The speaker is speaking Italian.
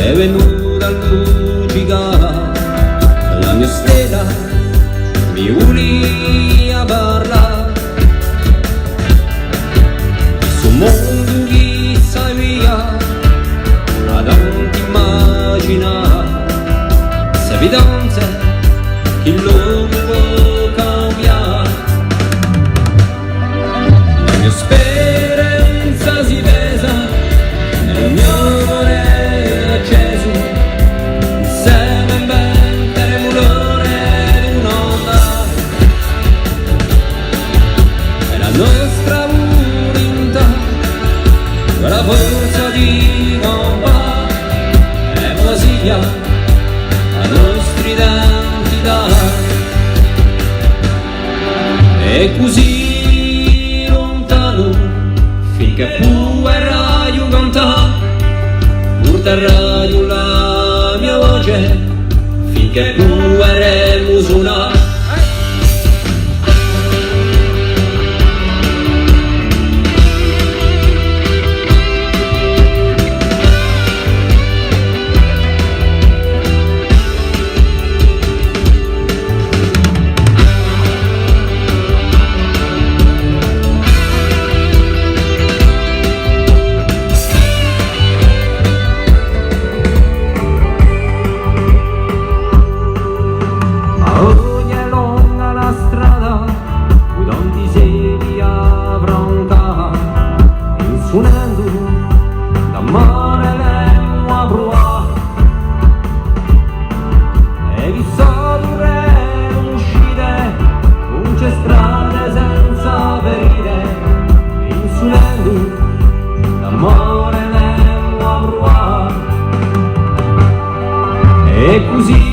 è venuta al Fugica, la mia stella mi uni a parlare di suo mondo che sai via, la tanti immagina, se evidente che lo può cambiare. La mia speranza si pesa nel mio amore acceso, insieme a inventere mulore un'onda, e la nostra volontà, la forza di combattere, è poesia, la nostra identità, è così lontano finché puoi cantare, porterai la mia voce finché puoi suonare. Suonando d'amore l'emmo a provare, e chissà dovremmo uscire, non c'è strada senza ferire, suonando d'amore l'emmo a provare, e così